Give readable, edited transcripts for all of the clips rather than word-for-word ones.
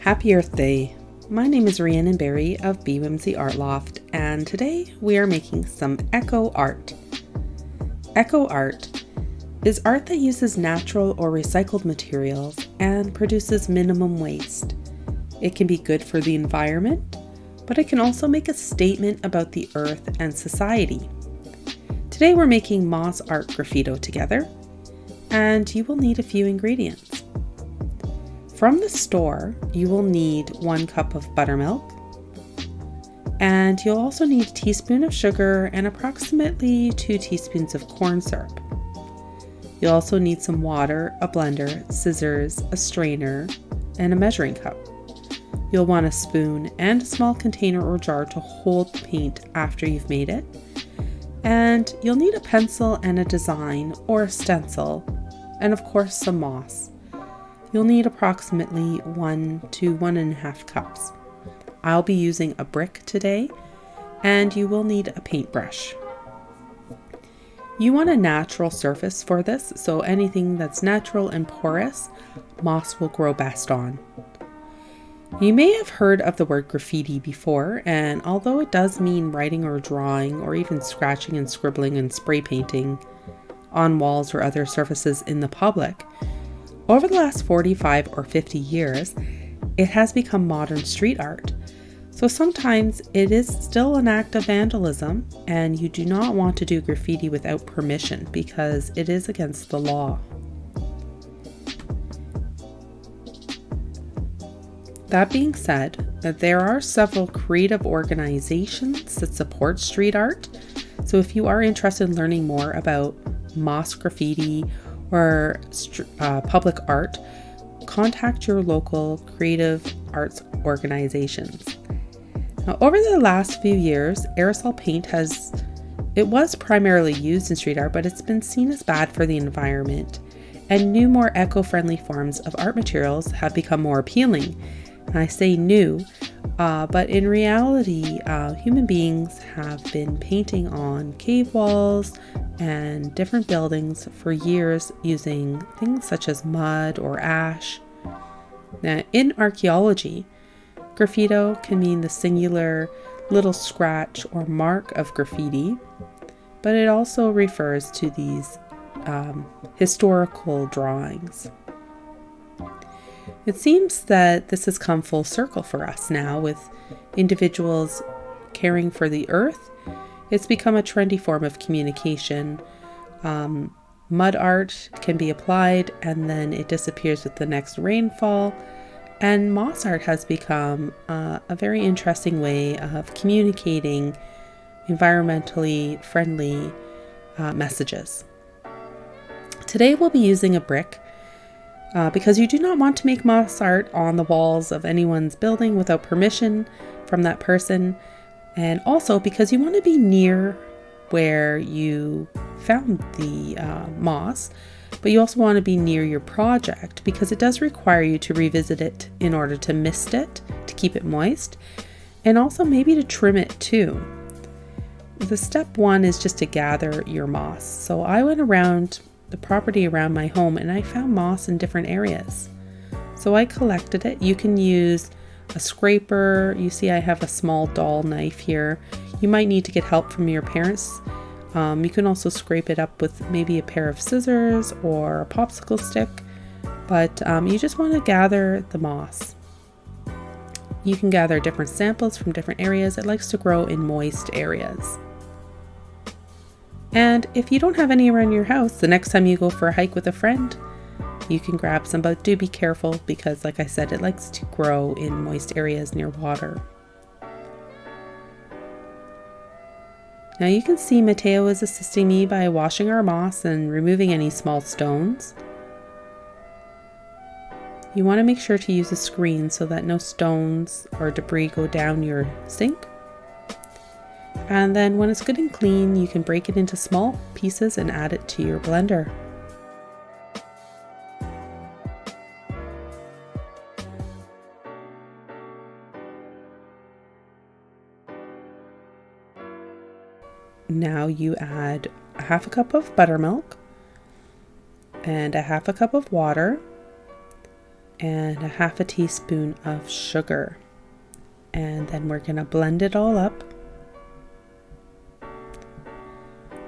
Happy Earth Day! My name is Rhiannon Berry of BWMC Art Loft, and today we are making some eco art. Eco art is art that uses natural or recycled materials and produces minimum waste. It can be good for the environment, but it can also make a statement about the earth and society. Today we're making Moss Art Graffito Together, and you will need a few ingredients. From the store, you will need 1 cup of buttermilk, and you'll also need a teaspoon of sugar and approximately 2 teaspoons of corn syrup. You'll also need some water, a blender, scissors, a strainer, and a measuring cup. You'll want a spoon and a small container or jar to hold the paint after you've made it. And you'll need a pencil and a design or a stencil, and of course some moss. You'll need approximately 1 to 1.5 cups. I'll be using a brick today, and you will need a paintbrush. You want a natural surface for this, so anything that's natural and porous, moss will grow best on. You may have heard of the word graffiti before, and although it does mean writing or drawing, or even scratching and scribbling and spray painting on walls or other surfaces in the public, over the last 45 or 50 years, it has become modern street art. So sometimes it is still an act of vandalism, and you do not want to do graffiti without permission because it is against the law. That being said, there are several creative organizations that support street art. So if you are interested in learning more about moss graffiti or public art, contact your local creative arts organizations. Now, over the last few years, aerosol paint was primarily used in street art, but it's been seen as bad for the environment, and new, more eco-friendly forms of art materials have become more appealing. And I say new, but in reality, human beings have been painting on cave walls and different buildings for years using things such as mud or ash. Now, in archaeology, graffito can mean the singular little scratch or mark of graffiti, but it also refers to these historical drawings. It seems that this has come full circle for us now, with individuals caring for the earth. It's become a trendy form of communication. Mud art can be applied and then it disappears with the next rainfall. And moss art has become a very interesting way of communicating environmentally friendly messages. Today we'll be using a brick because you do not want to make moss art on the walls of anyone's building without permission from that person. And also because you want to be near where you found the moss, but you also want to be near your project because it does require you to revisit it in order to mist it, to keep it moist, and also maybe to trim it too. The step 1 is just to gather your moss. So I went around the property around my home and I found moss in different areas. So I collected it. You can use a scraper. You see I have a small dull knife here. You might need to get help from your parents. You can also scrape it up with maybe a pair of scissors or a popsicle stick, but you just want to gather the moss. You can gather different samples from different areas. It likes to grow in moist areas. And if you don't have any around your house, the next time you go for a hike with a friend, you can grab some, but do be careful because, like I said, it likes to grow in moist areas near water. Now you can see Mateo is assisting me by washing our moss and removing any small stones. You want to make sure to use a screen so that no stones or debris go down your sink. And then when it's good and clean, you can break it into small pieces and add it to your blender. Now you add a 1/2 cup of buttermilk and a 1/2 cup of water and a half a teaspoon of sugar. And then we're going to blend it all up.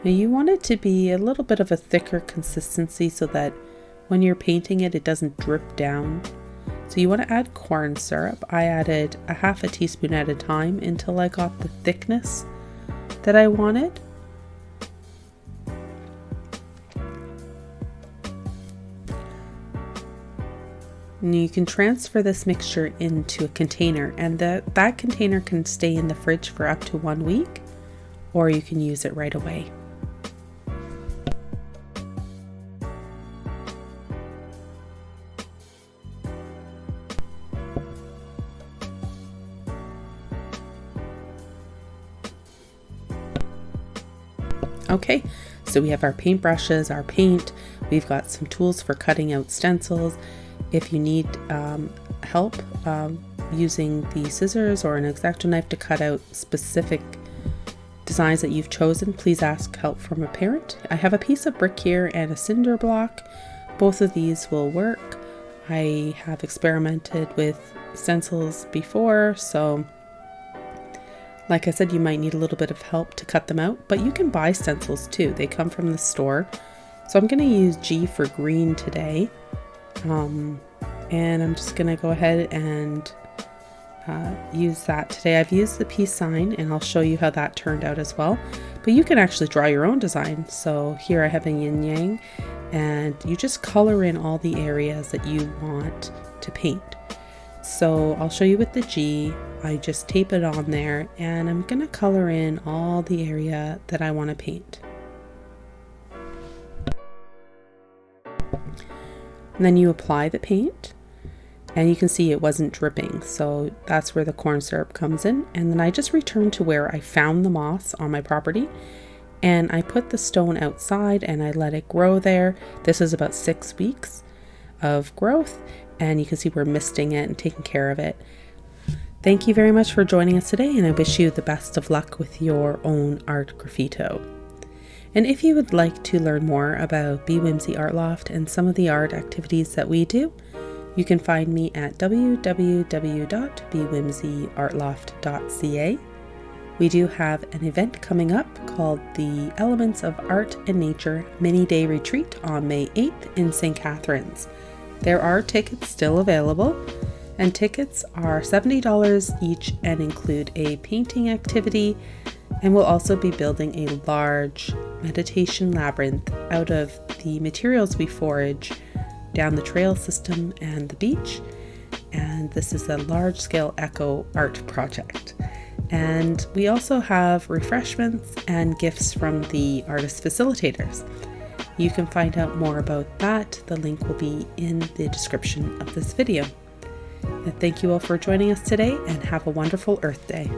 Now you want it to be a little bit of a thicker consistency so that when you're painting it, it doesn't drip down. So you want to add corn syrup. I added a half a teaspoon at a time until I got the thickness that I wanted. And you can transfer this mixture into a container, and that container can stay in the fridge for up to 1 week, or you can use it right away. Okay, so we have our paintbrushes, our paint, we've got some tools for cutting out stencils. If you need help using the scissors or an X-Acto knife to cut out specific designs that you've chosen, please ask help from a parent. I have a piece of brick here and a cinder block. Both of these will work. I have experimented with stencils before, so like I said, you might need a little bit of help to cut them out, but you can buy stencils too. They come from the store. So I'm going to use G for green today. And I'm just going to go ahead and use that today. I've used the peace sign, and I'll show you how that turned out as well. But you can actually draw your own design. So here I have a yin yang, and you just color in all the areas that you want to paint. So I'll show you with the G. I just tape it on there, and I'm going to color in all the area that I want to paint. And then you apply the paint, and you can see it wasn't dripping, so that's where the corn syrup comes in. And then I just returned to where I found the moss on my property, and I put the stone outside and I let it grow there. This is about 6 weeks of growth, and you can see we're misting it and taking care of it. Thank you very much for joining us today, and I wish you the best of luck with your own art graffito. And if you would like to learn more about Be Whimsy Art Loft and some of the art activities that we do, you can find me at www.bewhimsyartloft.ca. We do have an event coming up called the Elements of Art and Nature Mini Day Retreat on May 8th in St. Catharines. There are tickets still available, and tickets are $70 each and include a painting activity, and we'll also be building a large meditation labyrinth out of the materials we forage down the trail system and the beach. And this is a large-scale eco art project. And we also have refreshments and gifts from the artist facilitators. You can find out more about that. The link will be in the description of this video. And thank you all for joining us today, and have a wonderful Earth Day.